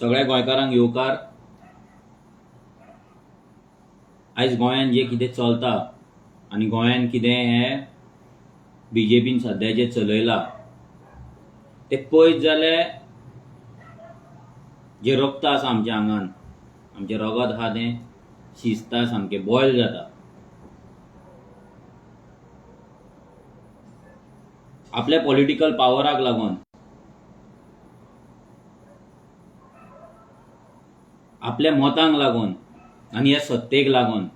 सगळ्या गोंयकारांक येवकार. आयज गोंयान जे कितें चलता आनी गोंयान कितें हे बीजेपीन सध्या जे चलयला ते पळयत जाल्यार जे रक्त आसा आमच्या आंगान, आमचें रगत आहा तें शिजता, सामकें बॉयल जाता. आपल्या पॉलिटिकल पावराक लागून, आपल्या मतांक लागून आनी ह्या सत्तेक लागून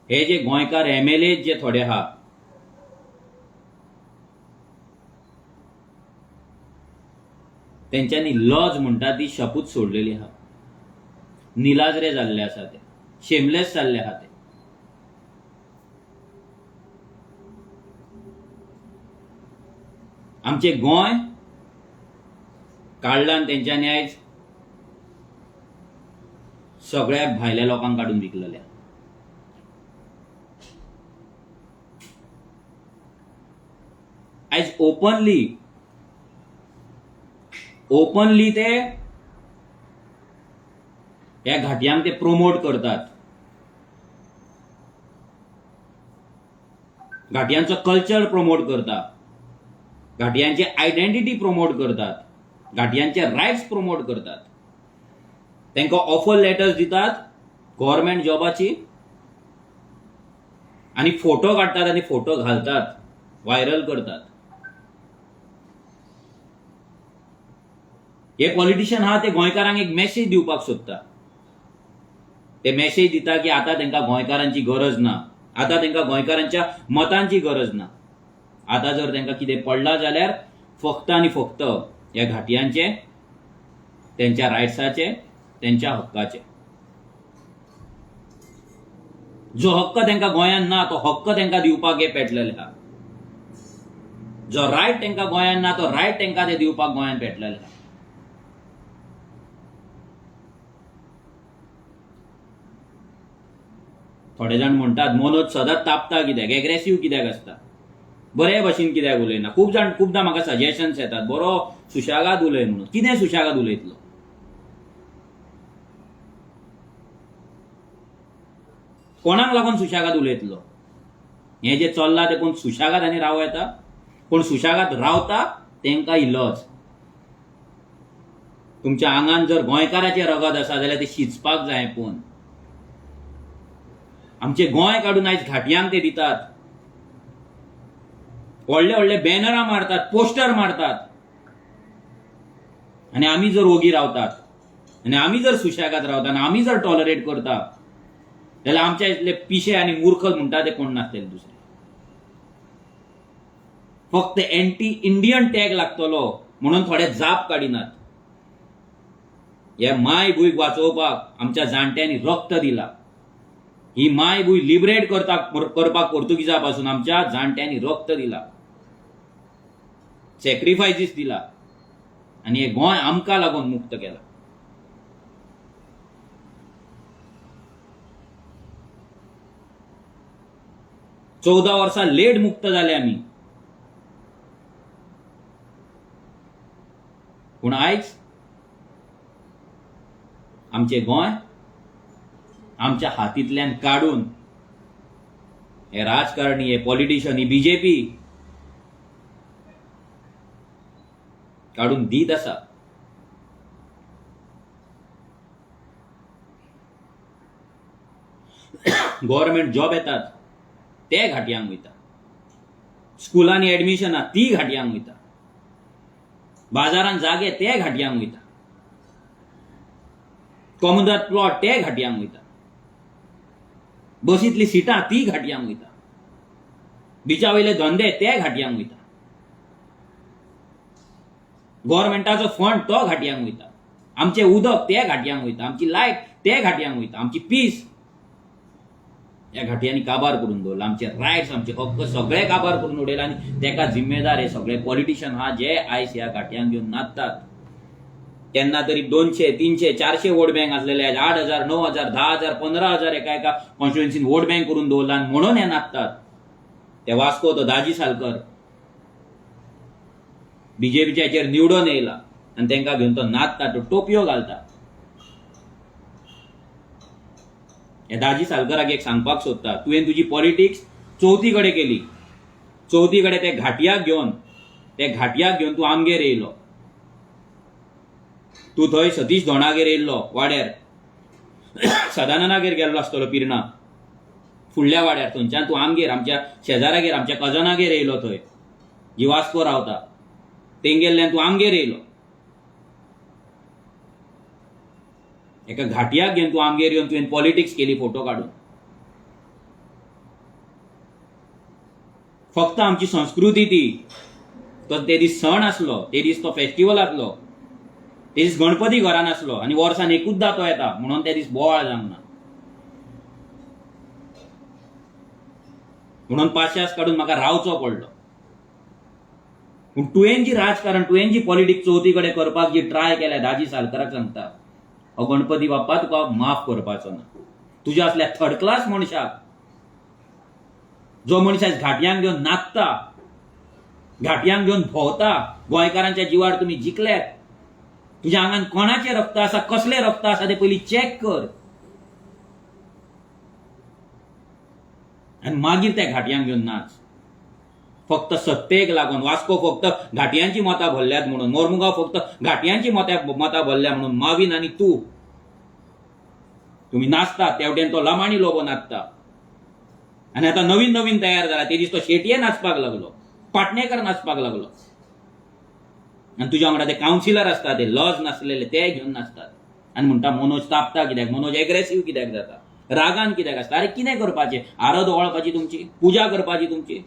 हे जे गोंयकार MLA जे थोडे आहा तेंच्यांनी लॉज म्हणटा ती शपूत सोडलेली आहा. निलाजरे जाल्ले आसा ते, शेमलेस जाल्ले आहा ते. आमचे गोंय काडलान तेंच्यांनी आयज सगळ्या भायल्या लोकांक काडून विकलेले. आयज ओपनली ते ह्या घाटयांक ते प्रमोट करतात. घाटयांचो कल्चर प्रमोट करतात, घाटयांची आयडेंटिटी प्रमोट करतात, घाटयांचे रायट्स प्रमोट करतात. तांकां ऑफर लेटर्स दितात गव्हर्नमेंट जॉबाची आनी फोटो काडटात आनी फोटो घालतात, व्हायरल करतात. हे पॉलिटिशियन आहा ते गोंयकारांक एक मेसेज दिवपाक सोदता. ते मेसेज दिता की आतां तांकां गोंयकारांची गरज ना, आतां तांकां गोंयकारांच्या मतांची गरज ना. आतां जर तांकां कितें पडला जाल्यार फक्त आनी फक्त ह्या घाटयांचे, तेंच्या रायट्साचे, तेंच्या हक्काचे. जो हक्क तांकां गोंयान ना तो हक्क तांकां दिवपाक हे पेटलेले आहा. जो रायट तांकां गोंयान ना तो रायट तांकां ते दिवपाक गोंयान पेटलेले आहा. थोडे जाण म्हणटात मनोज सदांच तापता कित्याक, एग्रेसिव्ह कित्याक आसता, बरे भशेन कित्याक उलयना. खुबदां म्हाका सजेशन्स येतात बरो सुशागाद उलय म्हणून. कितें सुशागाद उलयतलो? कोणाक लागून सुशागाद उलयतलो? हे जे चल्ला ते कोण सुशागाद आनी राव येता? कोण सुशागाद रावता तेंकां इलॉज. तुमच्या आंगान जर गोंयकाराचे रगत आसा जाल्यार ते शिजपाक जाय. पूण आमचे गोंय काडून आयज घाटयांक ते दितात, व्हडले व्हडले बॅनरां मारतात, पोस्टर मारतात, आनी आमी जर ओगी रावतात आनी आमी जर सुशागाद रावता आनी आमी जर टॉलरेट करता जाल्यार आमच्या इतले पिशे आनी मूर्ख म्हणटा ते कोण नासतले दुसरे. फक्त एंटी इंडियन टॅग लागतलो म्हणून थोडे जाप काडिनात. हे माय भूंयक वाचोवपाक आमच्या जाणट्यांनी रक्त दिला. ही माय भूंय लिबरेट करपाक पोर्तुगीजा पासून आमच्या जाणट्यांनी रक्त दिला, सॅक्रिफायसीस दिला, आनी हे गोंय आमकां लागून मुक्त केला. चौदा वर्सां लेट मुक्त जाले आमी. पूण आयज आमचे गोंय आमच्या हातींतल्यान काडून हे राजकारणी, हे पॉलिटिशियन, ही बीजेपी काडून दीत आसा. गव्हर्नमेंट जॉब येतात ते घाटयांक वयता, स्कुलांनी एडमिशनां ती घाटयांक वयता, बाजारांत जागे ते घाटयांक वयता, कॉमनात प्लॉट ते घाटयांक वयता, बसींतली सिटां ती घाटयांक वयता, बिचा वयले धंदे ते घाटयांक वयता, गव्हर्नमेंटाचो फंड तो घाटयांक वयता, आमचे उदक ते घाटयांक वयता, आमची लायट ते घाटयांक वयता, आमची पीस ह्या घाटयांनी काबार करून दवरला. आमचे रायट्स, आमचे हक्क सगळे काबार करून उडयला. आनी तेका जिम्मेदार हे सगळे पॉलिटिशियन हा जे आयज ह्या घाटयांक घेवन नाचतात. केन्ना तरी 200, 300, 400 वोट बँक आसलेले 8,000, 9,000, 10,000, 15,000 एका कॉन्स्टिट्युएन्सीन वोट बँक करून दवरला आनी म्हणून हे नाचतात. ते वास्को तो दाजी सालकर बीजेपीच्या हेचेर निवडून येयला आनी तांकां घेवन तो नाचता, तो टोपयो घालता. हे दाजी सालकराक एक सांगपाक सोदता, तुवें तुजी पॉलिटिक्स चवथी कडेन केली. चवथी कडेन ते घाटयाक घेवन तूं आमगेर येयलो. तूं थंय सतीश धोंडागेर येयल्लो वाड्यार, सदानंदागेर गेल्लो आसतलो पिर्णा फुडल्या वाड्यार. थंयच्यान तूं आमगेर, आमच्या शेजारागेर, आमच्या कजनागेर येयलो. थंय जी वास्को रावता तेंगेल्ल्यान तूं आमगेर येयलो. एका घाटयाक घेवन तूं आमगेर येवन तुवें पॉलिटिक्स केली फोटो काडून. फक्त आमची संस्कृती ती. तो ते दीस सण आसलो, ते दीस तो फेस्टिवल आसलो, ते दीस गणपती घरान आसलो आनी वर्सान एकूचदा तो येता म्हणून ते दीस बोवाळ जावंक ना. म्हणून पाशास काडून म्हाका रावचो पडलो. पूण तुवें जी राजकारण, तुवें जी पॉलिटिक्स चवथी कडेन करपाक जी ट्राय केल्या, दाजी सालकराक सांगता, हो गणपती बाप्पा तुका माफ करपाचो ना. तुज्या असल्या थर्ड क्लास मनशाक, जो मनीस आयज घाटयांक घेवन नाचता, घाटयांक घेवन भोंवता, गोंयकारांच्या जिवार तुम्ही जिखल्यात. तुज्या आंगान कोणाचें रक्त आसा, कसलें रक्त आसा ते पयलीं चॅक कर आनी मागीर त्या घाटयांक घेवन नाच. फक्त सत्तेक लागून, वास्को फक्त घाटयांची मतां भरल्यात म्हणून, मोर्मुगांव फक्त घाटयांची मतां भरल्या म्हणून माविन आनी तुम्ही नाचता. तेवटेन तो लमाणी लोबो नाचता. आनी आतां नवीन नवीन तयार जाला, ते दीस तो शेटये नाचपाक लागलो, पाटणेकर नाचपाक लागलो. आनी तुज्या वांगडा ते कावन्सिलर आसता, ते लॉज नासलेले, ते घेवन नाचतात. आनी म्हणटा मनोज तापता कित्याक, मनोज एग्रेसीव कित्याक जाता, रागान कित्याक आसता. अरे कितें करपाचें? आरत ओवाळपाची तुमची, पुजा करपाची तुमची,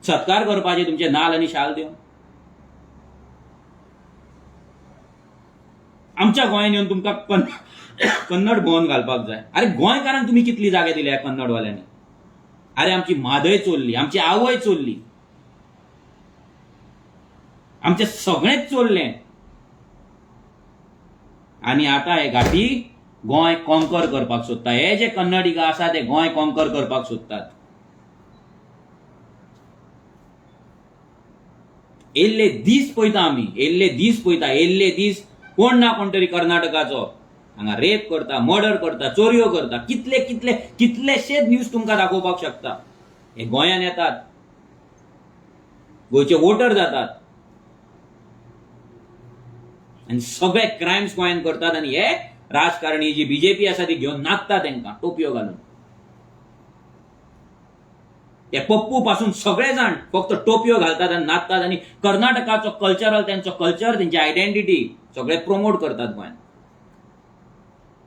सत्कार करपाचे तुमचे नाल आनी शाल दिवन. आमच्या गोंयान येवन तुमकां कन्नड भोवन घालपाक जाय. अरे गोंयकारांक तुमी कितली जागा दिल्या कन्नडवाल्यांनी? अरे आमची मादय चोरली, आमची आवय चोरली, आमचे सगळेंच चोरलें. आनी आतां हे घाटी गोंय कॉन्कर करपाक सोदता. हे जे कन्नडिगा आसा ते गोंय कॉन्कर करपाक सोदतात. येल्ले दीस पळयता आमी, येल्ले दीस कोण ना कोण तरी कर्नाटकाचो हांगा रेप करता, मर्डर करता, चोरयो करता. कितलेशेच न्यूज तुमकां दाखोवपाक शकता. हे गोंयान येतात, गोंयचे वोटर जातात आनी सगळे क्रायम्स गोंयान करतात. आनी हे राजकारणी जी बीजेपी आसा ती घेवन नाचता तांकां टोपयो घालून. ते पप्पू पासून सगळे जाण फक्त टोपयो घालतात आनी नाचतात. आनी कर्नाटकाचो कल्चरल, त्यांचो कल्चर, त्यांची आयडेंटिटी सगळे प्रमोट करतात गोंयान,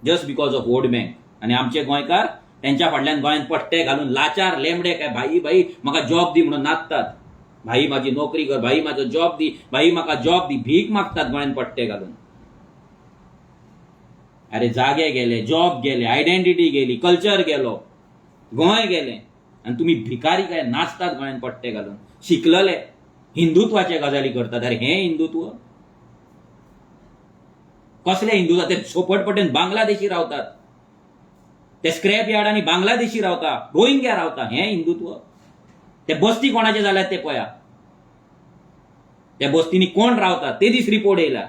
just because of vote bank. आनी आमचे गोंयकार त्यांच्या फाटल्यान गोंयान पट्टे घालून लाचार लेमडे काय भाई म्हाका जॉब दी म्हणून नाचतात. भाई माझी नोकरी कर, भाई माझो जॉब दी, भाई म्हाका जॉब दी, भीक मागतात गोंयान पट्टे घालून. अरे जागे गेले, जॉब गेले, आयडेंटिटी गेली, कल्चर गेलो, गोंय गेले आनी तुमी भिकारी काय नाचतात गोंयान पट्टे घालून. शिकलेले हिंदुत्वाचे गजाली करतात. अरे हे हिंदुत्व? कसले हिंदुत्व? ते झोपडपट्टेन बांगलादेशी रावतात, ते स्क्रॅप यार्डांनी बांगलादेशी रावता, रोहिंग्या रावता. हे हिंदुत्व? ते बस्ती कोणाचे जाल्यात ते पळया. त्या बस्तीनी कोण रावतात ते दीस रिपोर्ट येयला.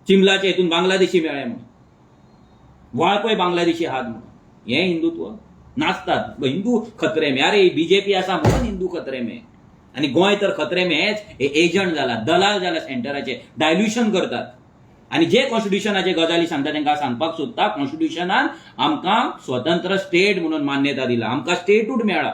चिमलाच्या हितून बांगलादेशी मेळ्ळे म्हणून, वाळपय बांगलादेशी आहात म्हणून. हे हिंदुत्व? नाचतात हिंदू खतरे में. अरे बीजेपी आसा म्हणून हिंदू खतरे में. आनी गोंय तर खतरे में हेच एजंट जाला, दलाल जाला सेंटराचे, डायल्युशन करतात. आनी जे कॉन्स्टिट्युशनाचे गजाली सांगता तांकां सांगपाक सोदता, कॉन्स्टिट्युशनान आमकां स्वतंत्र स्टेट म्हणून मान्यता दिला, आमकां स्टेटूड मेळ्ळा.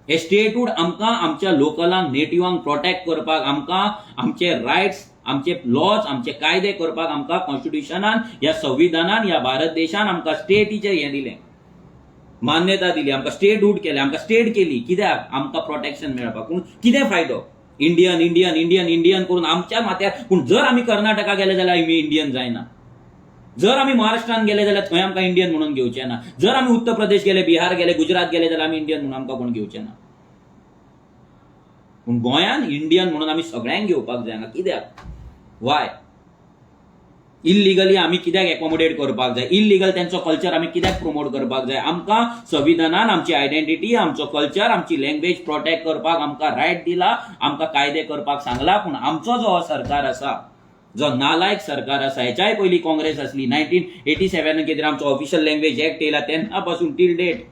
हे स्टेटूड आमकां आमच्या लोकलांक, नेटिव्हांक प्रोटेक्ट करपाक, आमकां आमचे रायट्स, आमचे लॉज, आमचे कायदे करपाक आमकां कॉन्स्टिट्युशनान, ह्या संविधानान, ह्या भारत देशान आमकां स्टेटीचेर हें दिलें, मान्यता दिली. आमकां स्टेटहूड केलें, आमकां स्टेट केली. कित्याक? आमकां प्रोटेक्शन मेळपाक. पूण कितें फायदो? इंडियन इंडियन इंडियन इंडियन करून आमच्या माथ्यार. पूण जर आमी कर्नाटका गेले जाल्यार आमी इंडियन जायना. जर आमी महाराष्ट्रान गेले जाल्यार थंय आमकां इंडियन म्हणून घेवचें ना. जर आमी उत्तर प्रदेश गेले, बिहार गेले, गुजरात गेले जाल्यार आमी इंडियन म्हणून आमकां कोण घेवचें ना. पूण गोंयान इंडियन म्हणून आमी सगळ्यांक घेवपाक जायना. कित्याक? वाय? इल्लिगली आमी कित्याक एकोमोडेट करपाक जाय, इल्लिगल त्यांचो कल्चर आमी कित्याक प्रमोट करपाक जाय. आमकां संविधानान आमची आयडेंटिटी, आमचो कल्चर, आमची लँग्वेज प्रोटेक्ट करपाक आमकां रायट दिला, आमकां कायदे करपाक सांगला. पूण आमचो जो हो सरकार आसा, जो नालायक सरकार आसा, हेच्याय पयलीं काँग्रेस आसली, 1987 कितें आमचो ऑफिशियल लँग्वेज एक्ट येयला तेन्ना पासून टील डेट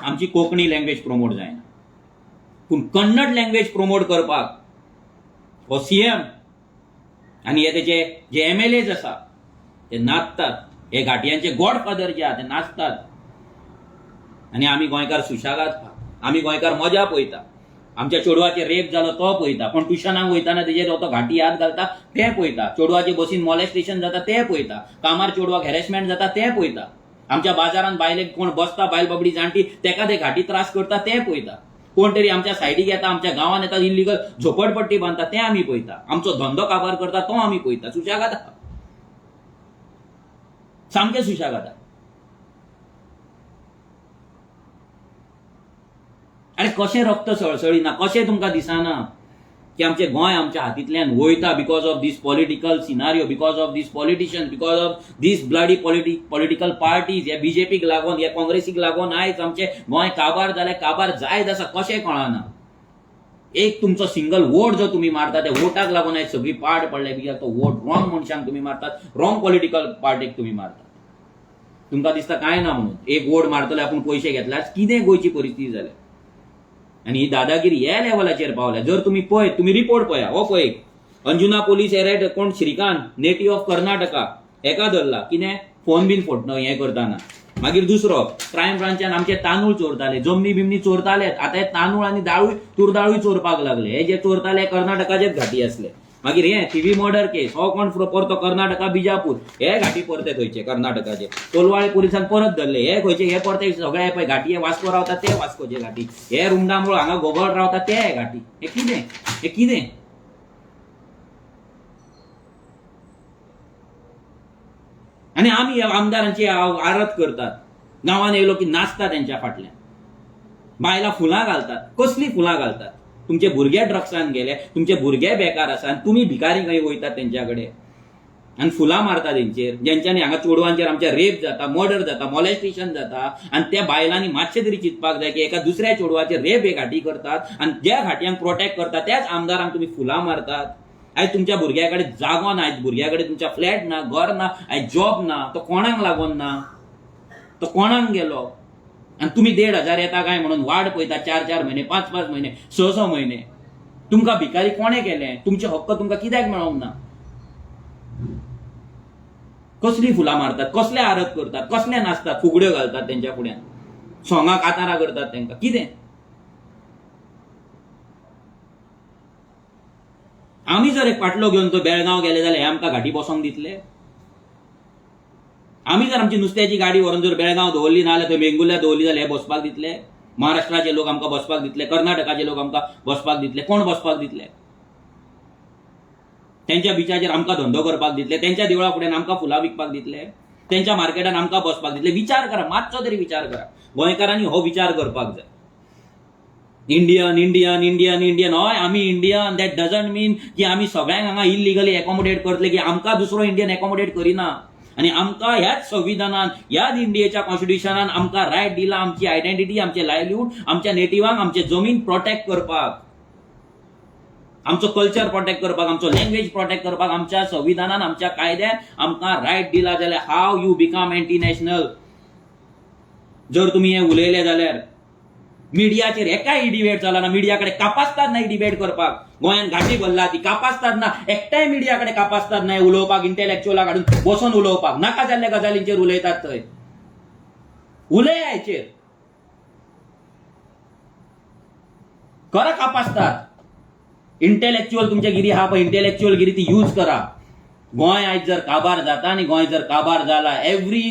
आमची कोंकणी लँग्वेज प्रमोट जायना. पूण कन्नड लँग्वेज प्रमोट करपाक हो सीएम आणि हे त्याचे जे MLAs आसा ते नाचतात. हे घाटयांचे गॉडफादर जे आहा ते नाचतात. आणि आमी गोंयकार सुशागाद आहा, आमी गोंयकार मजा पळयता. आमच्या चेडवाचे रेप जालो तो पळयता, पण ट्युशनाक वयताना तेजेर तो घाटी हात घालता ते पळयता. चेडवाचे बसीन मॉलेस्टेशन जाता ते पळयता. कामार चेडवाक हॅरेसमेंट जाता ते पळयता. आमच्या बाजारान बायलेक कोण बसता, बायल बाबडी जाणटी तेका ते घाटी त्रास करता ते पळयता. कोण तरी आमच्या सायडीक येता, आमच्या गांवांत येता, इल्लिगल झोपडपट्टी बांधता ते आमी पळयता. आमचो धंदो काबार करता तो आमी पळयता. सुशागाद आहा, सामकें सुशागाद आहा. आनी कशें रक्त सळसळीना, कशें तुमकां दिसना की आमचें गोंय आमच्या हातींतल्यान वयता because of these political scenario, because of these politician, because of these bloody political parties. हे बीजेपीक लागून, हे काँग्रेसीक लागून आयज आमचें गोंय काबार जालें, काबार जायत आसा कशें कळना. एक तुमचो सिंगल वोट जो तुम्ही मारता त्या वोटाक लागून आयज सगळी पाड पडल्या. कित्याक तो वोट रॉंग मनशांक तुम्ही मारतात, रॉंग पॉलिटिकल पार्टीक तुम्ही मारतात. तुमकां दिसता काय ना म्हणून एक वोट मारतले आपूण पयशे घेतले. आज कितें गोंयची परिस्थिती जाल्या आणि ही दादागिरी ह्या लेवलाचेर पावल्या. जर तुम्ही पळयत, तुम्ही रिपोर्ट पळया. हो पळय, अंजुना पोलीस एरेस्ट कोण श्रीकांत, नेटिव्ह ऑफ कर्नाटका, हेका धरला. कितें फोन बीन फोडणं हें करताना. मागीर दुसरो क्रायम ब्रांचान आमचे तांदूळ चोरताले, जमनी बिमनी चोरताले. आता हे तांदूळ आनी दाळूय तुरदाळूय चोरपाक लागले. हे जे चोरताले कर्नाटकाचेच घाटी असले. मागीर हे थिवी मर्डर केस, हो कोण परतो कर्नाटका बिजापूर, हे घाटी परते थंयचे कर्नाटकाचे. कोलवाळे पुलिसान परत धरले. हे खंयचे, हे परते सगळे पळय घाटी. हे वास्को रावतात ते वास्कोचे घाटी, हे रुंडामुळ हांगा गोगळ रावतात ते घाटी. हे कितें, हे कितें. आणि आमी आमदारांची आरत करतात. गांवांत येयलो की नाचतात त्यांच्या फाटल्यान. बायलां फुलां घालतात. कसली फुलां घालतात. तुमचे भुरगे ड्रग्सान गेले, तुमचे भुरगे बेकार आसा आनी तुमी भिकारी खंय वयतात तेंच्या कडेन आनी फुलां मारता तेंचेर. जेंच्यांनी हांगा चेडवांचेर आमच्या रेप जाता, मर्डर जाता, मॉलेस्टेशन जाता. आनी त्या बायलांनी मातशें तरी चिंतपाक जाय की एका दुसऱ्या चेडवाचेर रेप हे घाटी करतात आनी ज्या घाटयांक प्रोटेक्ट करतात त्याच आमदारांक तुमी फुलां मारतात. आयज तुमच्या भुरग्या कडेन जागो ना, आयज भुरग्या कडेन तुमच्या फ्लॅट ना, घर ना, आयज जॉब ना. तो कोणाक लागून ना, तो कोणाक गेलो. आणि तुम्ही 1,500 येता काय म्हणून वाट पळयता 4-4 महिने, 5-5 महिने, 6-6 महिने. तुमकां भिकारी कोणे केले. तुमचे हक्क तुमकां कित्याक मेळोंक ना. कसली फुलां मारतात, कसले आरत करतात, कसले नाचतात, फुगड्यो घालतात तेंच्या फुड्यान, सोंगां कातारां करतात तेंकां. कितें. आमी जर एक पाटलो घेवन तो बेळगांव गेले जाल्यार हे आमकां घाटी बसोंक दितले. आमी जर आमची नुस्त्याची गाडी व्हरून जर बेळगांव दवरली ना जाल्यार थंय वेंगुर्ल्या दवरली जाल्यार हे बसपाक दितले. महाराष्ट्राचे लोक आमकां बसपाक दितले, कर्नाटकाचे लोक आमकां बसपाक दितले. कोण बसपाक दितले. तेंच्या बिचाचेर आमकां धंदो करपाक दितले, तेंच्या देवळा फुड्यान आमकां फुलां विकपाक दितले, तेंच्या मार्केटान आमकां बसपाक दितले. विचार करा, मातसो तरी विचार करा. गोंयकारांनी हो विचार करपाक जाय. इंडियन इंडियन इंडियन इंडियन, हय आमी इंडियन. दॅट डजंट मीन की आमी सगळ्यांक हांगा इल्लिगली एकोमोडेट करतले, की आमकां दुसरो इंडियन एकोमोडेट करिना. आणि आमकां ह्याच संविधानान, ह्याच इंडियेच्या कॉन्स्टिट्युशनान आमकां रायट दिला आमची आयडेंटिटी, आमचे लायव्हलीहूड, आमच्या नेटिवांक आमचे जमीन प्रोटेक्ट करपाक, आमचो कल्चर प्रोटेक्ट करपाक, आमचो लँग्वेज प्रोटेक्ट करपाक. आमच्या संविधानान, आमच्या कायद्यान आमकां रायट दिला. जाल्यार how you become anti national. जर तुम्ही हे उलयले जाल्यार मिडियाचेर एकाय डिबेट चलना. मिडियाकडे कापासतात नाही डिबेट करपाक. गोंयान घाटी भरला ती कापासतात ना. एकट्याय मिडियाकडे कापासतात नाही उलोवपाक, इंटेलेक्च्युअलाक हाडून बसून उलोवपाक. नाका जाल्ल्या गजालींचेर उलयतात थंय. उलया हेचेर. करा कापासतात. इंटेलेक्च्युअल तुमच्या गिरी हा पळय, इंटेलेक्च्युअल गिरी ती यूज करा. गोंय आयज जर काबार जाता आनी गोंय जर काबार जाला, एव्हरी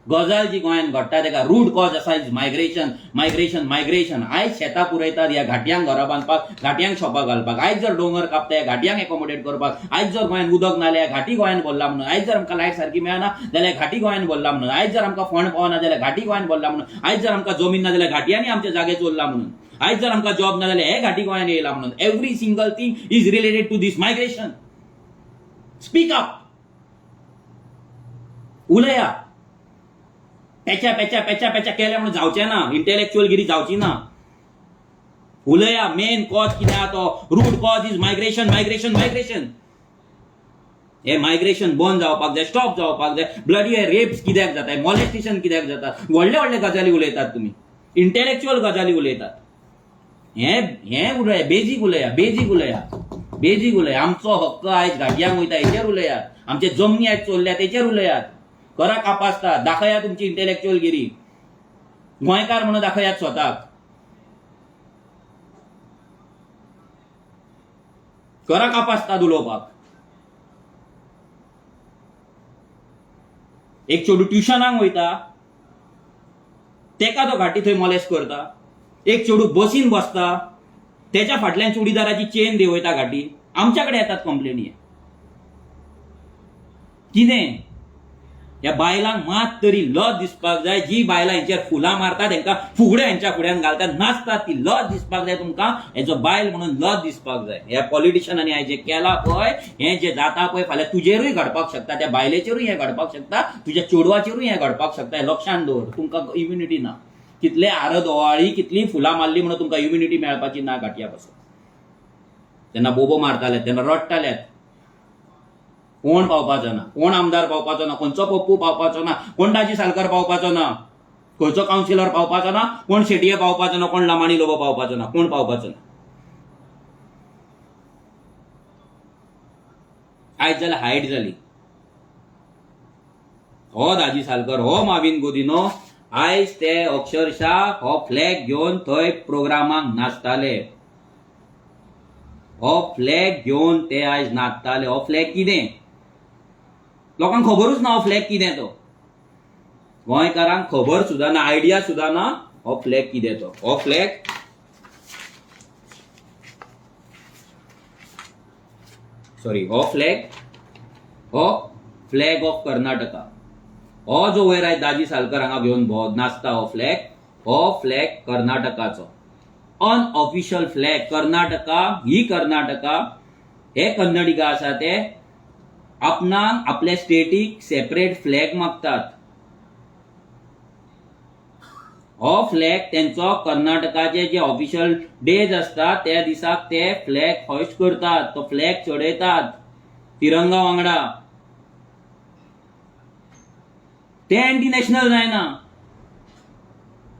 गजाल जी गोंयान घडटा तेका रूट कॉज आसा इज मायग्रेशन मायग्रेशन मायग्रेशन. आयज शेतां पुरयतात ह्या घाटयांक घरां बांदपाक, घाटयांक शॉपां घालपाक. आयज जर दोंगर कापता ह्या घाटयांक एकोमोडेट करपाक. आयज जर गोंयान उदक नाल्या घाटी गोंयान भरला म्हणून. आयज जर आमकां लायट सारकी मेळना जाल्यार घाटी गोंयान भरला म्हणून. आयज जर आमकां फंड पावना जाल्यार घाटी गोंयान भरला म्हणून. आयज जर आमकां जमीन ना जाल्यार घाटयांनी आमचे जागे चोरला म्हणून. आयज जर आमकां जॉब ना जाल्यार हे घाटी गोंयान येयला म्हणून. Every single thing is related to this migration. Speak up. उलया. पेच्या पेच्या पेच्या पेच्या केल्या म्हणून जावचें ना, इंटेलेक्च्युअल गिरी जावची ना. उलया. मेन कॉज कितें आहा तो? Root cause is migration migration migration. हे मायग्रेशन बंद जावपाक जाय, स्टॉप जावपाक जाय. ब्लडी हे रेप्स कित्याक जाता, मॉलेस्टेशन कित्याक जाता, व्हडले व्हडले गजाली उलयतात तुमी, इंटेलेक्च्युअल गजाली उलयतात. हे उलया, बेजीक उलया, बेजीक उलया, बेजीक उलया. आमचो हक्क आयज घाटयांक वयता हेचेर उलयात. आमचे जमनी आयज चोरल्या तेचेर उलयात. करा कापासतात, दाखयात तुमची इंटेलेक्च्युअल गिरी. गोंयकार म्हणून दाखयात स्वताक. करा कापासतात उलोवपाक. एक चेडूं ट्युशनाक वयता, तेका तो घाटी थंय मॉलेस्ट करता. एक चेडूं बसीन बसता, तेच्या फाटल्यान चुडीदाराची चेन देंवयता घाटी. आमच्या कडेन येतात कंप्लेनी. कितें? ह्या बायलांक मात तरी लज दिसपाक जाय. जी बायलां हेंचेर फुलां मारतात, हेंकां फुगड्यो हेंच्या फुड्यान घालतात, नाचतात, ती लज दिसपाक जाय तुमकां. हेजो बायल म्हणून लज दिसपाक जाय. ह्या पॉलिटिशियनांनी हांवें जें केलां पळय, हें जें जाता पळय, फाल्यां तुजेरूय घडपाक शकता, त्या बायलेचेरूय हें घडपाक शकता, तुज्या चेडवाचेरूय हें घडपाक शकता. हें लक्षांत दवर. तुमकां इम्युनिटी ना. कितले आरद ओवाळी, कितली फुलां मारली म्हणून तुमकां इम्युनिटी मेळपाची ना घाटया पासून. तेन्ना बोबो मारताले, तेन्ना रडटाल्यात. कोण पावपाचो ना, कोण आमदार पावपाचो ना, खंयचो पप्पू पावपाचो ना, कोण दाजी सालकर पावपाचो ना, खंयचो कावन्सिलर पावपाचो ना, कोण शेटये पावपाचो ना, कोण लामाणी लोबो पावपाचो ना, कोण पावपाचो ना. आयज जाल्यार हायट जाली. हो दाजी सालकर, हो माविन गुदिनो आयज ते अक्षरशः हो फ्लॅग घेवन थंय प्रोग्रामाक नाचताले. हो फ्लॅग घेवन ते आयज नाचताले. हो फ्लॅग कितें? लोकांक खबरूच ना हो फ्लॅग कितें तो. गोंयकारांक खबर सुद्दां ना, आयडिया सुद्दां ना हो फ्लॅग कितें तो. हो फ्लॅग हो फ्लॅग ऑफ कर्नाटका. हो जो वयर आयज दाजी सालकर हांगा घेवन नाचता, हो फ्लॅग कर्नाटकाचो. Unofficial flag. कर्नाटका ही कर्नाटका, हे कन्नडिगा आसा ते आपणाक आपल्या स्टेटीक सेपरेट फ्लॅग मागतात. हो फ्लॅग तेंचो कर्नाटकाचे जे ऑफिशियल डेज असता त्या दिसाक ते फ्लॅग होस्ट करतात, तो फ्लॅग चडयतात तिरंगा वांगडा. ते अँटी नॅशनल जायना.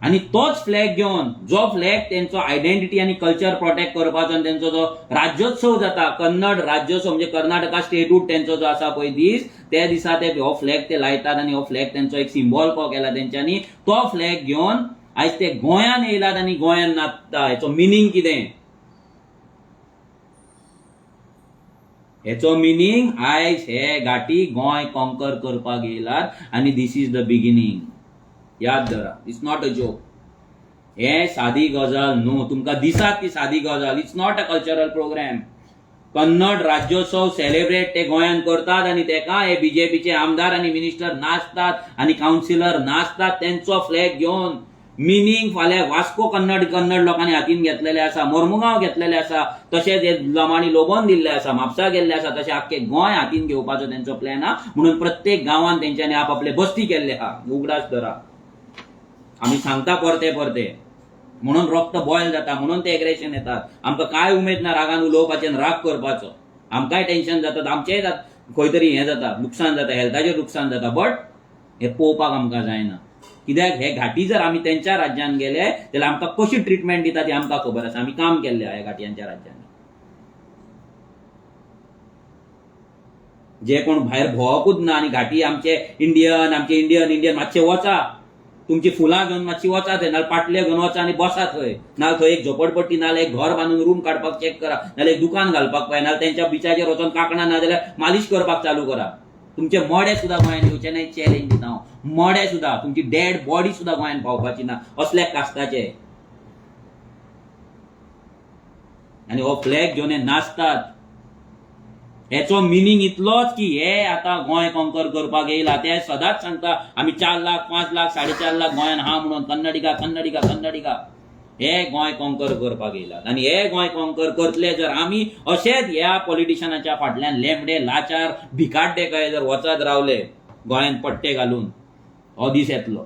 आणि तोच फ्लॅग घेवन, जो फ्लॅग तेंचो आयडेंटिटी आणि कल्चर प्रोटेक्ट करपाचो, आणि तेंचो जो राज्योत्सव जाता, कन्नड राज्योत्सव म्हणजे कर्नाटका स्टेटूट तेंचो जो आसा पळय दीस, त्या दिसा ते हो फ्लॅग ते लायतात. आणि हो फ्लॅग तेंचो एक सिंबॉल को केला तेंच्यांनी. तो फ्लॅग घेवन आयज ते गोंयान येयलात आनी गोंयान नाचता. हेचो मिनींग कितें? हेचो मिनींग आयज हे घाटी गोंय कॉन्कर करपाक येयलात आनी दीस इज द बिगिनींग. याद धरा, इट्स नॉट अ जोक. हे सादी गजाल न्हू. तुमकां दिसात ती सादी गजाल. It's not a cultural program. Kannada Rajyotsava celebrate ते गोंयान करतात आनी तेका हे बीजेपीचे आमदार आनी मिनिस्टर नाचतात आनी कावन्सिलर नाचतात तेंचो फ्लॅग घेवन. मिनींग फाल्यां वास्को कन्नड लोकांनी हातीन घेतलेले आसा, मोर्मुगांव घेतलेले आसा, तशेंच हे लमाणी लोबोन दिल्ले आसा, म्हापसा गेल्ले आसा, तशें आख्खे गोंय हातीन घेवपाचो तेंचो प्लॅन आहा. म्हणून प्रत्येक गांवांत तेंच्यांनी आपआपले बस्ती केल्ले आहा. उगडास धरा. आमी सांगता परते परते. म्हणून रक्त बॉयल जाता, म्हणून ते एग्रेशन येतात. आमकां काय उमेद ना रागान उलोवपाचें, राग करपाचो. आमकांय टेन्शन जातात, आमचेय खंय तरी हें जाता, लुकसाण जाता, हेल्थाचेर लुकसाण जाता. बट हे पळोवपाक आमकां जायना. कित्याक हे घाटी जर आमी तेंच्या राज्यान गेले जाल्यार आमकां कशी ट्रिटमेंट दितात ती आमकां खबर आसा. आमी काम केल्लें आहा ह्या घाटयांच्या राज्यांनी. जे कोण भायर भोंवपूच ना आनी घाटी आमचे इंडियन मातशे वचा, तुमची फुलां घेवन मातशी वचा थंय, नाल्यार पाटले घेवन वचा आनी बसा थंय. नाल्यार थंय एक झोपडपट्टी, नाल्यार एक घर बांदून रूम काडपाक चॅक करा, नाल्यार एक दुकान घालपाक पाय, नाल्यार तेंच्या बिचाचेर वचून कांकणां ना जाल्यार मालिश करपाक चालू करा. तुमचे मोडे सुद्धा गोंयान येवचे ना, चॅलेंज दिता हांव. मोडे सुद्धा, तुमची डेड बॉडी सुद्धा गोंयान पावपाची ना, असल्या कास्ताचे. आनी हो फ्लॅग घेवन हे नाचतात. हेचो मिनींग इतलोच की हे आता गोंय कॉन्कर करपाक येयला. ते सदांच सांगता आमी 4 लाख 5 लाख 4.5 लाख गोंयान हा म्हणून. कन्नडिगा हे गोंय कॉन्कर करपाक येयलात. आनी हे गोंय कॉन्कर करतले जर आमी अशेंच ह्या पॉलिटिशियनाच्या फाटल्यान लेंबडे लाचार भिकाड्डे कहे जर वचत रावले गोळ्यान पट्टे घालून हो दीस येतलो.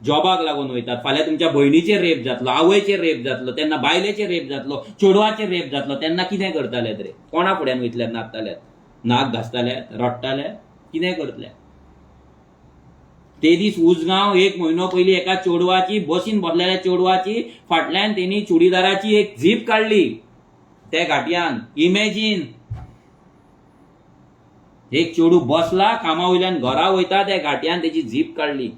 जॉबाक लागून वयतात, फाल्यां तुमच्या भयणीचेर रेप जातलो, आवयचेर रेप जातलो, तेन्ना बायलेचेर रेप जातलो, चेडवाचेर रेप जातलो, तेन्ना कितें करताले रे? कोणा फुड्यान वयतल्यात नाचताल्यात, नाक घासताल्यात, रडटाले, कितें करतले? ते दीस उजगांव 1 म्हयनो पयलीं एका चेडवाची, बसीन बसलेल्या चेडवाची फाटल्यान तेणी चुडीदाराची एक झीप काडली त्या घाटयान. इमॅजिन, एक चेडू बसला, कामा वयल्यान घरा वयता, त्या घाटयान तेची झीप काडली.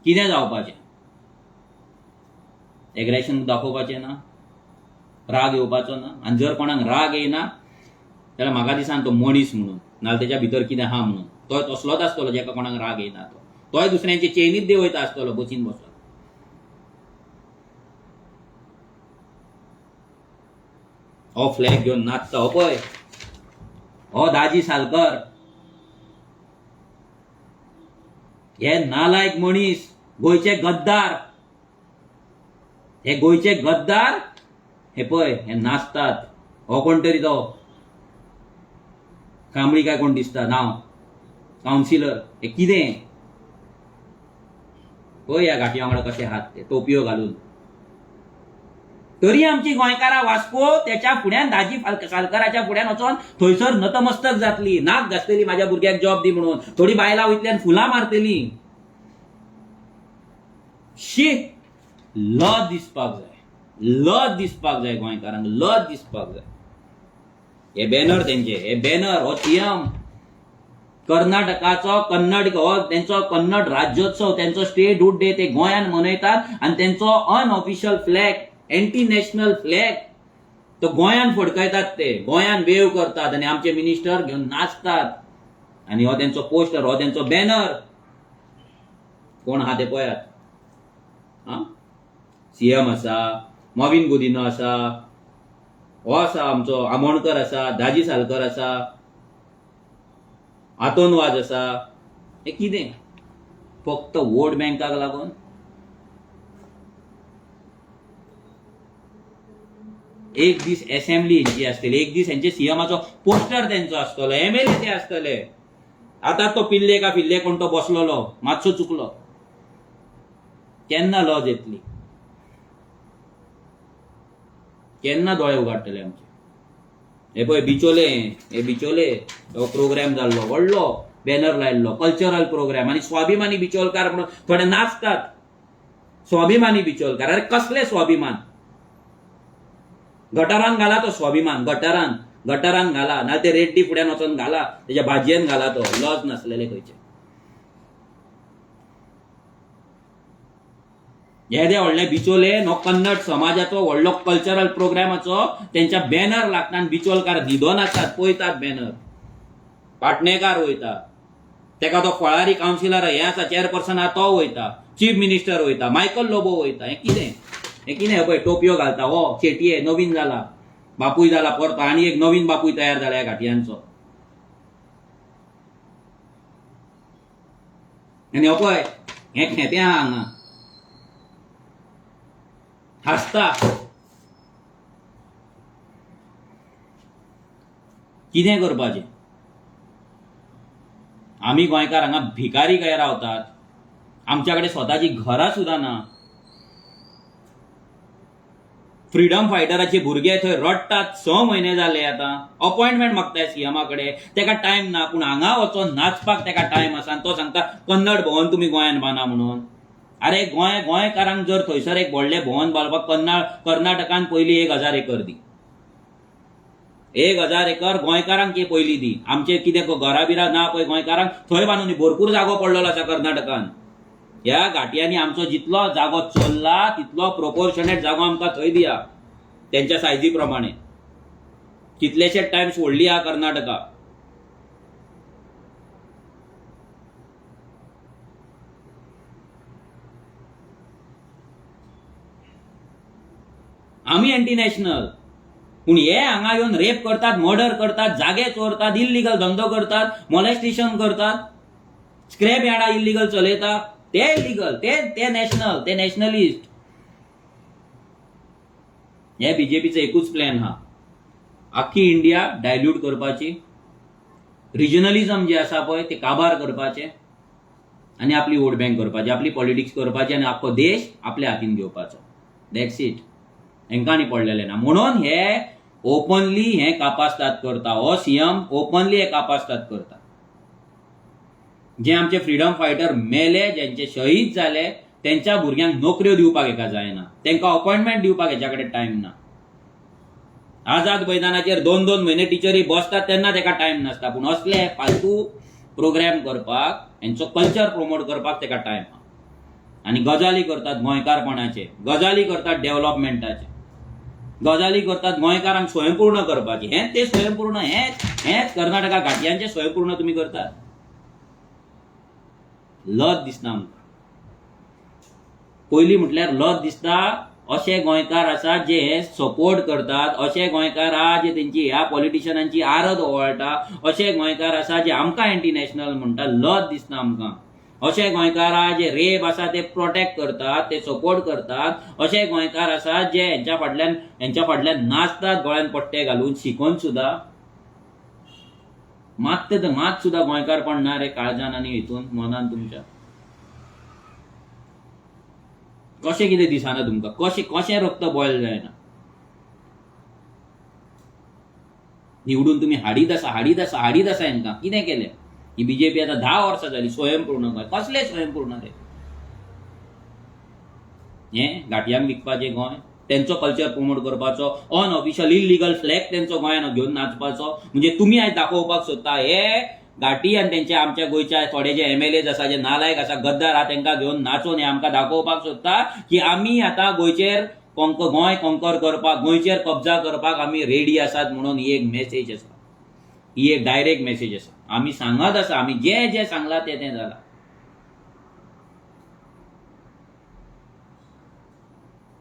कितें जावपाचें? एग्रेशन दाखोवपाचें ना, राग येवपाचो ना. आनी जर कोणाक राग येयना जाल्यार म्हाका दिसना तो मनीस म्हणून, नाल्यार तेच्या भितर कितें आहा म्हणून. तो तसलोच आसतलो जेका कोणाक राग येयना. तोय दुसऱ्यांचे चेनीत देंवयता आसतलो बसीन बसोन. हो फ्लॅग घेवन नाचता, हो पळय, हो दाजी सालकर, हे नालायक मनीस, गोंयचे गद्दार. हे गोंयचे गद्दार हे पळय, हे नाचतात. हो कोण तरी तो कांबळी काय कोण दिसता नांव, कावन्सिलर. हे कितें पळय ह्या घाटी वांगडा कशे हात ते टोपयो घालून. तरी आमची गोंयकारां वास्को त्याच्या फुड्यान दाजी सालकराच्या फुड्यान वचोन थंयसर नतमस्तक जातली, नाक घासतली, म्हाज्या भुरग्याक जॉब दी म्हणून. थोडी बायलां वयतल्यान फुलां मारतली. शी, लज दिसपाक जाय, लज दिसपाक जाय गोंयकारांक, लज दिसपाक जाय. हे बॅनर तेंचे, हे बॅनर, हो सीएम कर्नाटकाचो कन्नड, हो तेंचो कन्नड राज्योत्सव, तेंचो स्टेटहूड डे ते गोंयान मनयतात आनी तेंचो unofficial flag, anti national flag तो गोंयान फडकयतात. ते गोंयान वेव करतात आनी आमचे मिनिस्टर घेवन नाचतात. आनी हो तेंचो पोस्टर, हो तेंचो बॅनर. कोण आहा ते पळयात. सीएम आसा, मॉविन गुदिनो आसा, हो आसा आमचो आमोणकर आसा, दाजी सालकर आसा, आतोनवाज आसा. हे कितें? फक्त वोट बँकाक लागून. एक दीस असेंब्ली हेंची आसतली, एक दीस हेंचे सीएमाचो पोस्टर तेंचो आसतलो, एमएलए ते आसतले. आतां तो पिल्ले का फिल्ले कोण तो बसलोलो, मातसो चुकलो. केन्ना लज येतली? केन्ना दोळे उगाडटले आमचे? हे पळय बिचोले, हे बिचोले हो प्रोग्राम जाल्लो, व्हडलो बॅनर लायल्लो, कल्चरल प्रोग्राम. आनी स्वाभिमानी बिचोलकार म्हणून थोडे नाचतात. स्वाभिमानी बिचोलकार, अरे कसले स्वाभिमान? गटारान घाला तो स्वाभिमान, गटारान, गटारान घाला, ना ते रेड्डी फुड्यान वचोन घाला, तेच्या भाजयेन घाला तो. लज नासलेले खंयचे. हे व्हडले बिचोले नो कन्नड समाजाचो व्हडलो कल्चरल प्रोग्रामाचो तेंच्या बॅनर लागता आनी बिचोलकार न्हिदोन आसतात, पळयतात बॅनर. पाटणेकार वयता, तेका तो फळारी कावन्सिलर हे आसा, चेअरपर्सन आहा तो वयता, चीफ मिनिस्टर वयता, मायकल लोबो वयता. हे कितें? हे कितें पळय टोपयो घालता. हो शेटये नवीन जाला, बापूय जाला परतो, आनी एक नवीन बापूय तयार जाला ह्या घाटयांचो. आनी हो पळय हे खेपे आहा हांगा हासता. कितें करपाचें? आमी गोंयकार हांगा भिकारी काय रावतात. आमच्या कडेन स्वताची घरां सुद्दां ना. फ्रीडम फायटराचे भुरगे थंय रडटात. 6 म्हयने जाले आतां. अपॉइंटमेंट मागताय सीएमा कडेन, तेका टायम ना. पूण हांगा वचोन नाचपाक तेका टायम आसा आनी तो सांगता कन्नड भवन तुमी गोंयान बांदा म्हणून. अरे गोंयकारांक जर थंयसर एक व्हडले भवन बांदपाक कर्नाटकान पयलीं 1000 एकर दी. 1000 एकर गोंयकारांक पयलीं दी. आमचे कितें घरा बिरा ना पळय गोंयकारांक, थंय बांदून. भरपूर जागो पडलेलो आसा कर्नाटकान. ह्या घाटयांनी आमचो जितलो जागो चल्ला तितलो प्रोपोर्शनेट जागो आमकां थंय दिया, तेंच्या सायजी प्रमाणे. कितलेशे टायम्स व्हडली आहा कर्नाटका. आमी एंटी नॅशनल, पूण हे हांगा येवन रेप करतात, मर्डर करतात, जागे चोरतात, इल्लिगल धंदो करतात, मॉलेस्टेशन करतात, स्क्रॅप यार्डां इल्लिगल चलयता. ते इल्लिगल, ते नॅशनल, ते नॅशनलिस्ट. हे बीजेपीचो एकूच प्लॅन हा, आख्खी इंडिया डायल्यूट करपाची रिजनलिझम जे आसा पळय ते काबार करपाचे आनी आपली वोट बँक करपाची, आपली पॉलिटिक्स करपाची आनी आख्खो देश आपल्या हातीन घेवपाचो. That's it. हेंकां आनी पडलेलें ना. म्हणून हे ओपनली हे कापास्ताद करता. हो सीएम ओपनली हे कापास्ताद करता. जे आमचे फ्रीडम फायटर मेले, ज्यांचे शहीद जाले, त्यांच्या भुरग्यांक नोकऱ्यो दिवपाक हेका जायना, तांकां अपॉइंटमेंट दिवपाक हेच्या कडेन टायम ना. आझाद मैदानाचेर 2-2 म्हयने टिचरी बसतात तेन्ना ताका टायम नासता. पूण असले फालतू प्रोग्राम करपाक, हेंचो कल्चर प्रमोट करपाक ताका टायम हा. आनी गजाली करतात गोंयकारपणाचे, गजाली करतात डेव्हलपमेंटाचे, गजाली करतात गोंयकारांक स्वयंपूर्ण करपाची. हेंच ते स्वयंपूर्ण, हेंच कर्नाटका घाटयांचे स्वयंपूर्ण तुमी करतात. लज दिसना आमकां. पयलीं म्हटल्यार लज दिसता अशे गोंयकार आसा जे सपोर्ट करतात, अशे गोंयकार आहा जे तेंची ह्या पॉलिटिशियनांची आरत ओवाळटा, अशे गोंयकार आसा जे आमकां एंटी नॅशनल म्हणटा. लज दिसना आमकां. अशे गोंयकार आहा जे रेप आसा ते प्रोटेक्ट करतात, ते सपोर्ट करतात. अशे गोंयकार आसा जे हेंच्या फाटल्यान नाचतात गळ्यान पट्टे घालून, शिकून सुद्धा. मात सुद्धा गोंयकारपण ना रे काळजान आनी हितून मनान तुमच्या. कशें कितें दिसना तुमकां? कशें रक्त बॉयल जायना? निवडून तुम्ही हाडीत आसा हेंकां. कितें केलें? ही बीजेपी आतां 10 वर्सां जाली स्वयंपूर्ण गोंय. कसले स्वयंपूर्ण रे? हें घाटयांक विकपाचें गोंय, तेंचो कल्चर प्रमोट करपाचो, अनऑफिशियल इलिगल फ्लॅग तेंचो गोंयान घेवन नाचपाचो. म्हणजे तुमी आयज दाखोवपाक सोदता हे घाटी आनी तेंचे आमच्या गोंयच्या थोडे जे MLAs आसा, जे नालायक आसा, गद्दार आहा, तांकां घेवन नाचोवन हे आमकां दाखोवपाक सोदता की आमी आतां गोंयचेर गोंय कॉन्कर करपाक, गोंयचेर कब्जा करपाक आमी रेडी आसात म्हणून ही एक मेसेज आसा. ही एक डायरेक्ट मेसेज आसा. आमी सांगत आसा, आमी जे सांगलां तें जालां.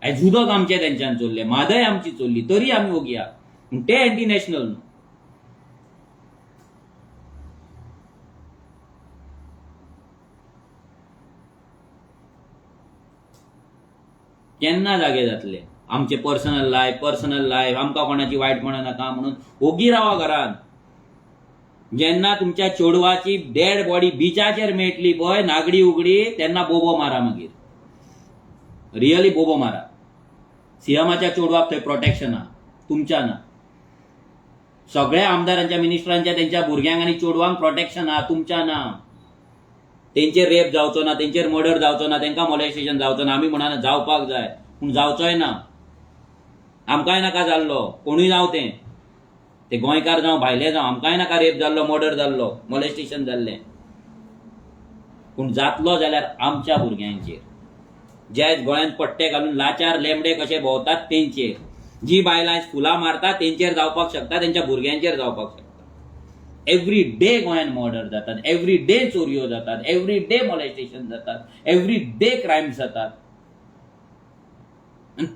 आयज उदक आमचें तेंच्यान चोरलें, म्हादय आमची चोरली, तरी आमी ओगी आहा. पूण ते एंटी नॅशनल न्हू. केन्ना जागे जातले? आमचे पर्सनल लायफ आमकां कोणाची वायटपणां नाका म्हणून ओगी रावा घरान. जेन्ना तुमच्या चेडवाची डेड बॉडी बिचाचेर मेळटली पळय नागडी उगडी, तेन्ना बोबो मारा. मागीर रियली बोबो मारा. सीएमाच्या चेडवाक थंय प्रोटेक्शन आहा, तुमच्या ना. सगळ्या आमदारांच्या, मिनिस्टरांच्या तेंच्या भुरग्यांक आनी चेडवांक प्रोटेक्शन आहा, तुमच्या ना. तेंचेर रेप जावचो ना, तेंचेर मर्डर जावचो ना, तेंकां मोलेस्टेशन जावचो ना. आमी म्हणना जावपाक जाय, पूण जावचोय ना. आमकांय नाका जाल्लो, कोणूय जावं ते गोंयकार जावं भायले जावं, आमकांय नाका रेप जाल्लो, मर्डर जाल्लो, मोलेस्टेशन जाल्लें. पूण जातलो जाल्यार आमच्या भुरग्यांचेर, जे गोळ्यान पट्टे घालून लाचार लेमडे कशे भोंवतात तेंचेर. जी बायलां फुलां मारतात तेंचेर जावपाक शकता, तेंच्या भुरग्यांचेर जावपाक शकता. एवरी डे गोंयान मर्डर जातात, एवरी डे चोरयो जातात, एवरी डे मोलेस्टेशन जातात, एवरी डे क्रायम्स जातात.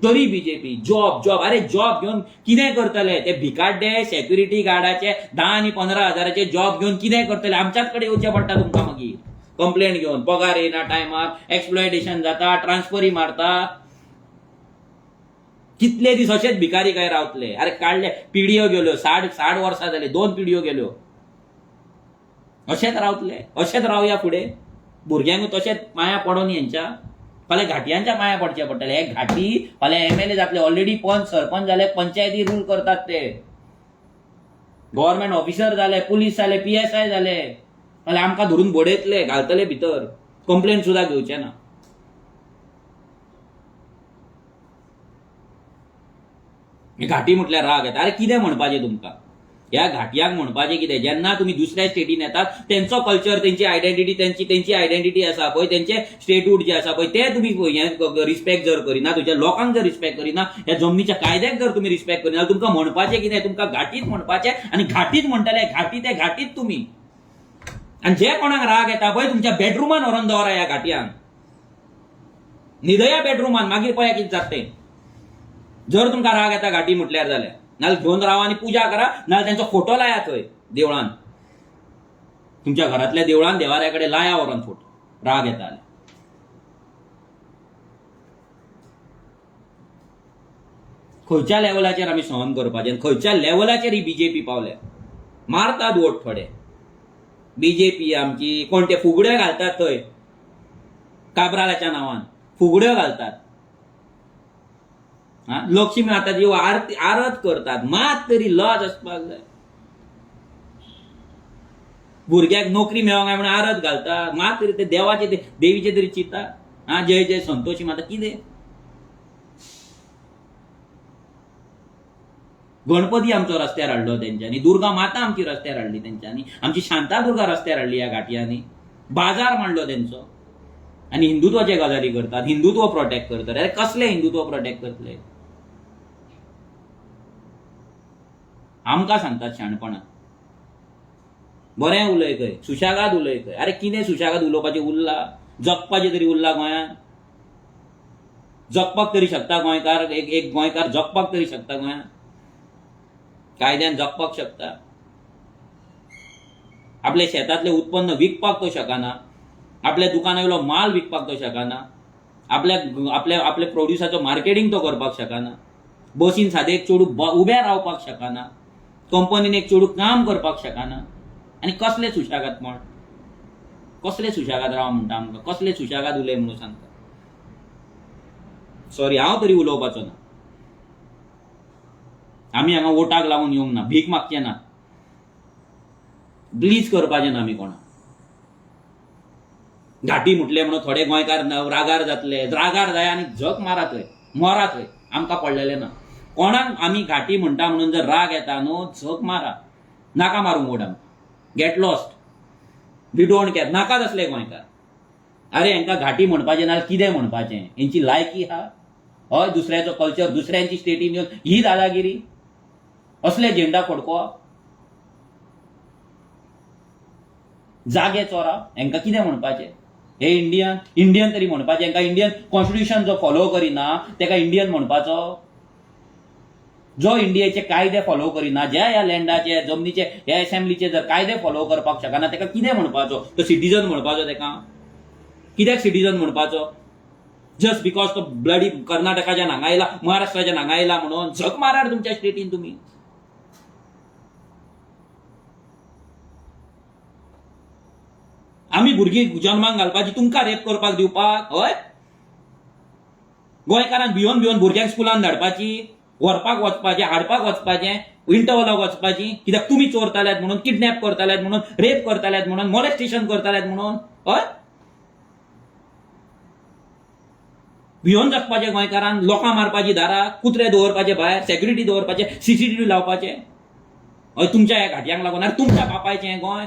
तरी बीजेपी जॉब अरे जॉब घेऊन कितें करतले? ते भिकाड्डे सेक्युरिटी गार्डाचे 10 आनी 15 हजाराचे जॉब घेऊन कितें करतले? आमच्याच कडेन येवचें पडटा तुमकां मागीर कंप्लेंट घेवन. पगार येना टायमार, एक्सप्लॉयटेशन जाता, ट्रान्सफरी मारता. कितले दीस अशेच भिकारी काय रावतले? अरे काढले पिढयो गेल्यो, 60 वर्सां जाली, 2 पिढयो गेल्यो. अशेंच रावतले? अशेंच रावया फुडें? भुरग्यांक तशेंच माया पडोन हेंच्या फाल्यां घाटयांच्या माया पडचे पडटले. हे घाटी फाल्यां MLA जातले, ऑलरेडी पंच सरपंच जाले, पंचायती रूल करतात ते, गव्हर्नमेंट ऑफिसर जाले, पुलीस जाले, PSI जाले. फाल्यां आमकां धरून बडयतले, घालतले भितर, कंप्लेंट सुद्धा घेवचे ना. घाटी म्हटल्यार राग येता. अरे कितें म्हणपाचें तुमकां? ह्या घाटयांक म्हणपाचें कितें? जेन्ना तुमी दुसऱ्या स्टेटीन येतात, तेंचो कल्चर, तेंची आयडेंटिटी, तेंची आयडेंटिटी आसा पळय, तेंचे स्टेटहूड जे आसा पळय, ते तुमी हें रिस्पेक्ट जर करिना, तुमच्या लोकांक जर रिस्पेक्ट करिना, ह्या जमनीच्या कायद्याक जर तुमी रिस्पेक्ट करिना, तुमकां म्हणपाचें कितें? तुमकां घाटीत म्हणपाचें, आनी घाटीत म्हणटले, घाटी ते घाटीत तुमी. आनी जे कोणाक राग येता पळय, तुमच्या बेडरुमान व्हरोन दवरा ह्या घाटयांक, न्हिदया बेडरुमान, मागीर पळया कितें जाता तें. जर तुमकां राग येता घाटी म्हटल्यार जाल्यार, नाल्यार घेवन रावा आनी पुजा करा, नाल्यार तेंचो फोटो लाया थंय देवळान, तुमच्या घरातल्या देवळान देवाऱ्या कडेन लाया व्हरोन फोटो, राग येता जाल्यार. खंयच्या लेवलाचेर आमी सहन करपाचें? खंयच्या लेवलाचेर ही बीजेपी पावल्या? मारतात वोट थोडे, बीजेपी आमची कोण ते फुगड्यो घालतात थंय काब्रालाच्या नांवान फुगड्यो घालतात. लक्ष्मी माताची आरत करतात. मात तरी लज असपाक जाय. भुरग्याक नोकरी मेळोंक म्हणून आरत घालतात. मात तरी ते देवाचे देवीचे तरी चिंता. जय जय संतोषी माता कितें. गणपती आमचो रस्त्यार हाडलो तेंच्यांनी. दुर्गा माता आमची रस्त्यार हाडली तेंच्यांनी. आमची शांतादुर्गा रस्त्यार हाडली ह्या घाटयांनी. बाजार मांडलो तेंचो. आनी हिंदुत्वाचे गजाली करतात. हिंदुत्व प्रोटेक्ट करतात. अरे कसले हिंदुत्व प्रोटेक्ट करतले. आमकां सांगतात शाणपणां. बरें उलय खंय, सुशागाद उलय खंय. अरे कितें सुशागाद उलोवपाचें उरलां. जगपाचें तरी उरलां गोंयांत. जगपाक तरी शकता गोंयकार. एक गोंयकार जगपाक तरी शकता गोंयांत. कायद्यान जगपाक शकता. आपल्या शेतांतलें उत्पन्न विकपाक तो शकना. आपल्या दुकानावयलो माल विकपाक तो शकना. आपल्या प्रोड्युसाचो मार्केटिंग तो करपाक शकना. बसीन सादें एक चेडूं उबें रावपाक शकना. कंपनीन एक चेडूं काम करपाक शकना. आनी कसले सुशागादपण. कसले सुशागाद राव म्हणटा आमकां. कसले सुशागाद उलय म्हणून सांगता. सॉरी हांव तरी उलोवपाचो ना. आमी हांगा वोटाक लागून येवंक ना. भीक मागचे ना. ब्लीज करपाचें ना आमी कोणाक. घाटी म्हटले म्हणून थोडे गोंयकार रागार जातले. रागार जाय आनी झक मारा थंय. मरा थंय. आमकां पडलेलें ना. कोणाक आमी घाटी म्हणटा म्हणून जर राग येता न्हू झक मारा. नाका मारूंक वोट आमकां. Get lost. We don't care. नाका तसले गोंयकार. अरे हांकां घाटी म्हणपाचें नाल्यार कितें म्हणपाचें. हेंची लायकी हा. हय दुसऱ्याचो कल्चर दुसऱ्यांची स्टेटीन येवन ही दादागिरी. असले झेंडा फडकोवप. जागे चोरा. हांकां कितें म्हणपाचें. हे इंडियन तरी म्हणपाचें. हांकां इंडियन कॉन्स्टिट्युशन जो फॉलो करिना तेका इंडियन म्हणपाचो. जो इंडियेचे कायदे फॉलो करिना, ज्या ह्या लँडाचे जमनीचे ह्या एसेंब्लीचे जर कायदे फॉलो करपाक शकना तेका कितें म्हणपाचो. तो सिटीजन म्हणपाचो तेका. कित्याक सिटीजन म्हणपाचो. जस्ट बिकॉज तो ब्लडी कर्नाटकाच्या हांगा येयला महाराष्ट्राच्या हांगा येयला म्हणून झक मारार तुमच्या स्टेटीन तुमी. आमी भुरगीं जन्माक घालपाची तुमकां रेप करपाक दिवपाक. हय गोंयकारांक भिवन भुरग्यांक स्कुलान धाडपाची. व्हरपाक वचपाचें हाडपाक वचपाचें इंटरवलाक वचपाची. कित्याक तुमी चोरताल्यात म्हणून किडनॅप करताल्यात म्हणून रेप करताल्यात म्हणून मॉलेस्टेशन करताल्यात म्हणून. हय भिवन जगपाचें गोंयकारांक. लोकां मारपाची दारां. कुत्रे दवरपाचे भायर. सेक्युरिटी दवरपाचे. CCTV लावपाचे. हय तुमच्या ह्या घाटयांक लागून. अरे तुमच्या बापायचें हें गोंय.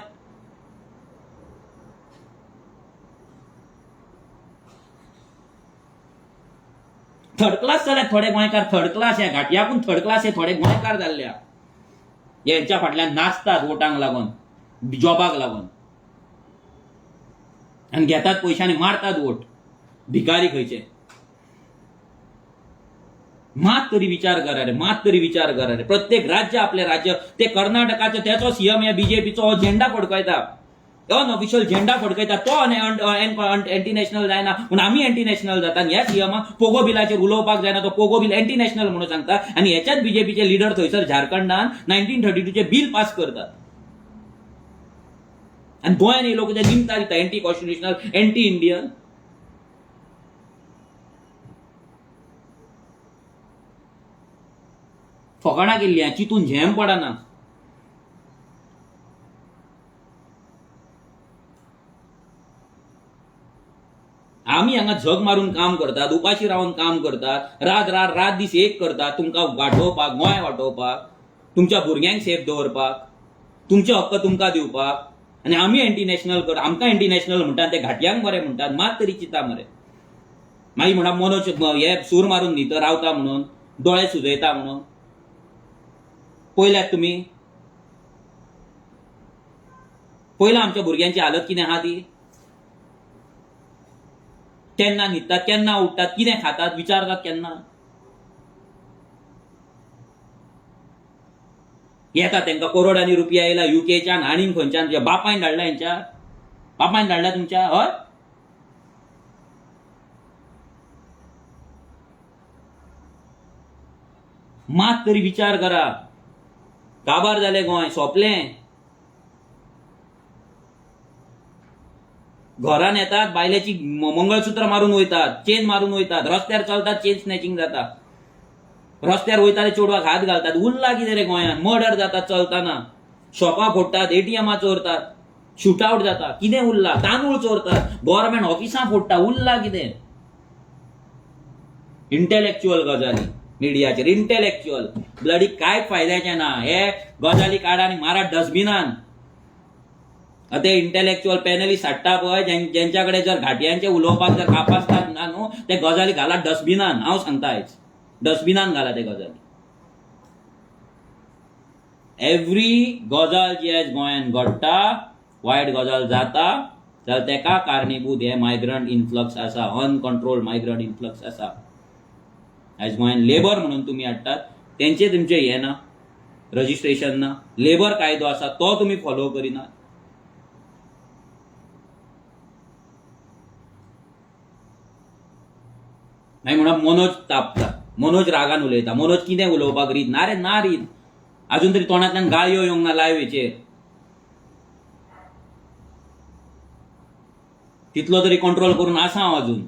थर्ड क्लास जाल्यात थोडे गोंयकार. थर्ड क्लास ह्या घाटयाकून थर्ड क्लास हे थोडे गोंयकार जाल्ल्या. हेंच्या फाटल्यान नाचतात वोटांक लागून जॉबाक लागून आनी घेतात पयशांनी मारतात वोट. भिकारी खंयचे. मात तरी विचार करा रे. मात तरी विचार करा रे. प्रत्येक राज्य आपले राज्य. ते कर्नाटकाचो तेचो सीएम ह्या बीजेपीचो हो झेंडा फडकयता. अनऑफिशियल झेंडा फडकयता. तो एंटी नॅशनल जायना पूण आमी एंटी नॅशनल जाता. ह्या सीएमाक पोगो बिलाचेर उलोवपाक जायना. तो पोगो बिल एंटी नॅशनल म्हणून सांगता. आनी हेच्याच बीजेपीचे लिडर थंयसर झारखंडान 1932 बिल पास करतात. आनी गोंयान येयलो कितें निमतां दिता. Anti constitutional anti Indian. फकाणां केल्ली. चितून झेम पडना. आमी हांगा झग मारून काम करतात. उपाशी रावन काम करतात. रात दीस एक करतात. तुमकां वाटोवपाक गोंय वाटोवपाक. तुमच्या भुरग्यांक सेफ दवरपाक. तुमचे हक्क तुमकां दिवपाक. आनी आमी एंटी नॅशनल कर. आमकां एंटी नॅशनल म्हणटात ते घाटयांक बरें म्हणटात. मात तरी चिंता मरे. मागीर म्हणटा मनोज हे सूर मारून न्हिद रावता म्हणून. दोळे सुजयता म्हणून. पळयल्यात तुमी. पळयलां आमच्या भुरग्यांची हालत कितें आहा ती. केन्ना न्हिदतात केन्ना उठतात. कितें खातात विचारतात केन्ना. येतात तांकां करोडांनी रुपया येयला युकेच्यान आनीक खंयच्यान. बापायन धाडला हेंच्या. बापायन धाडला तुमच्या. हय मात तरी विचार करा. काबार जालें गोंय. सोंपलें. घरान येतात, बायलेची मंगळसूत्र मारून वयतात, चेन मारून वयतात, रस्त्यार चलतात, चेन स्नॅचिंग जाता, रस्त्यार वयता ते चोडवाक हात घालतात. उरला कितें रे गोंयान? मर्डर जातात चलताना, शॉपां फोडटात, एटीएमां चोरतात, शूटआउट जाता. कितें उरला? तांदूळ चोरतात, गव्हर्नमेंट ऑफिसां फोडटा. उरला कितें? इंटेलेक्च्युअल गजाली मिडियाचेर, इंटेलेक्च्युअल ब्लडी कांयच फायद्याचें ना. हे गजाली काडा आनी मारा डस्टबिनान. ते इंटेलेक्च्युअल पॅनलिस्ट हाडटा पळय, जेंच्या कडेन जर घाटयांचे उलोवपाक जर कापासतात ना न्हू, ते गजाली घाला डस्टबिनान. हांव सांगता आयज, डस्टबिनान घाला ते गजाली. एव्हरी गजाल जी आयज गोंयान घडटा, वायट गजाल जाता, जाल्यार तेका कारणीभूत हे मायग्रंट इन्फ्लक्स आसा, अनकंट्रोल्ड मायग्रंट इन्फ्लक्स आसा. आयज गोंयान लेबर म्हणून तुमी हाडटात, तेंचे तुमचे हे ना, रजिस्ट्रेशन ना. लेबर कायदो आसा तो तुमी फॉलो करिनात. नाही म्हणून मनोज तापता, मनोज रागान उलयता. मनोज कितें उलोवपाक रीत ना रे, ना रीत. अजून तरी तोंडांतल्यान गाळयो येवंक ना लायव्हचेर. तितलो तरी कंट्रोल करून आसा हांव अजून.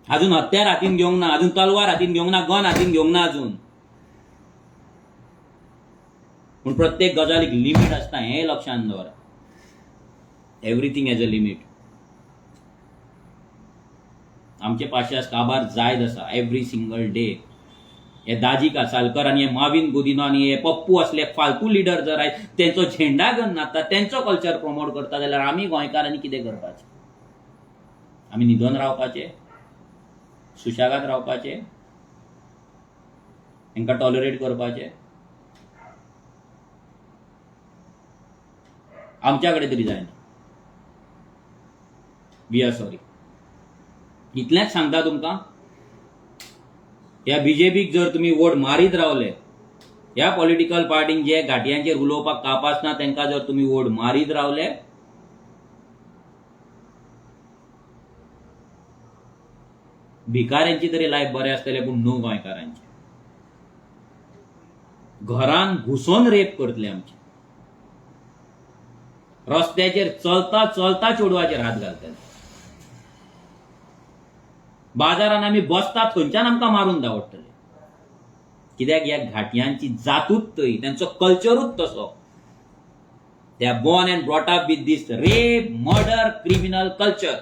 अजून हत्यार हातीन घेवंक ना, अजून तलवार हातीन घेवंक ना, गन हातीन घेवंक ना अजून. पूण प्रत्येक गजालीक लिमीट आसता, हें लक्षांत दवरा. Everything has a limit. आमचे पाश्यास काबार जायत आसा एवरी सिंगल डे. हे दाजी कासालकर आनी हे माविन गुदिनो आनी हे पप्पू असले फालतू लिडर जर आयज तेंचो झेंडा घेवन नाचता, तेंचो कल्चर प्रमोट करता, जाल्यार आमी गोंयकारांनी कितें करपाचें? आमी न्हिदोन रावपाचें, सुशेगाद रावपाचें, तांकां टॉलरेट करपाचें? आमच्या कडेन तरी जायना. We are sorry. इतलेंच सांगता तुमकां, ह्या बीजेपीक जर तुमी वोट मारीत रावले, ह्या पॉलिटिकल पार्टींक जे घाटयांचेर उलोवपाक कापास ना तांकां जर तुमी वोट मारीत रावले, भिकाऱ्यांची तरी लायफ बरें आसतलें, पूण न्हू गोंयकारांची. घरान घुसोन रेप करतले आमचे, रस्त्याचेर चलता चलता चेडवाचेर हात घालतले, बाजारान आमी बसतात खंयच्यान आमकां मारून धांवडटले. कित्याक ह्या घाटयांची जातूच तय, तेंचो कल्चरूच तसो. They are born and brought up with these rape, murder, criminal culture.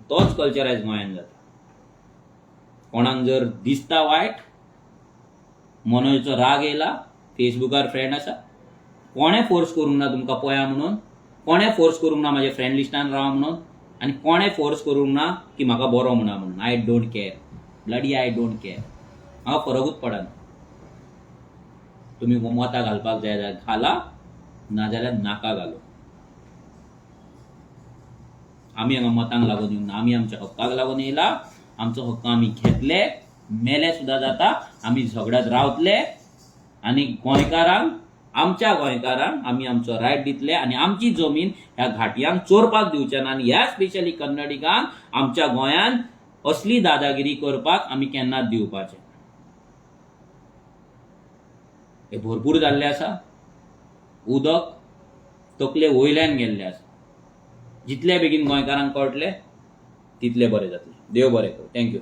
तोच कल्चर आयज गोंयान जाता. कोणाक जर दिसता वायट, मनोजचो राग येयला, फेसबुकार फ्रेंड आसा, कोणें फोर्स करूंक ना तुमकां पळया म्हणून, कोणें फोर्स करूंक ना म्हाज्या फ्रेंड लिस्टान राव म्हणून, आनी कोणें फोर्स करूंक ना की म्हाका बरो म्हणा म्हणून. I don't care, bloody I don't care. हांव फरकूच पडना. तुमी मतां घालपाक जाय जाल्यार घाला, नाजाल्यार नाका घालू. आमी हांगा मतांक लागून येवंक ना, आमी आमच्या हक्काक लागून येयला. आमचो हक्क आमी घेतले, मेले सुद्दां जाता. आमी झगड्यात रावतले आनी गोंयकारांक, आमच्या गोंयकारांक आमी आमचो रायट दितले, आनी आमची जमीन ह्या घाटयांक चोरपाक दिवचे ना. आनी ह्या स्पेशली कन्नडिकांक आमच्या गोंयान असली दादागिरी करपाक आमी केन्नाच दिवपाचे. हे भरपूर जाल्ले आसा. उदक तकले वयल्यान गेल्ले आसा. जितले बेगीन गोंयकारांक कळटले तितले बरें जातले. देव बरें करूं. थँक्यू.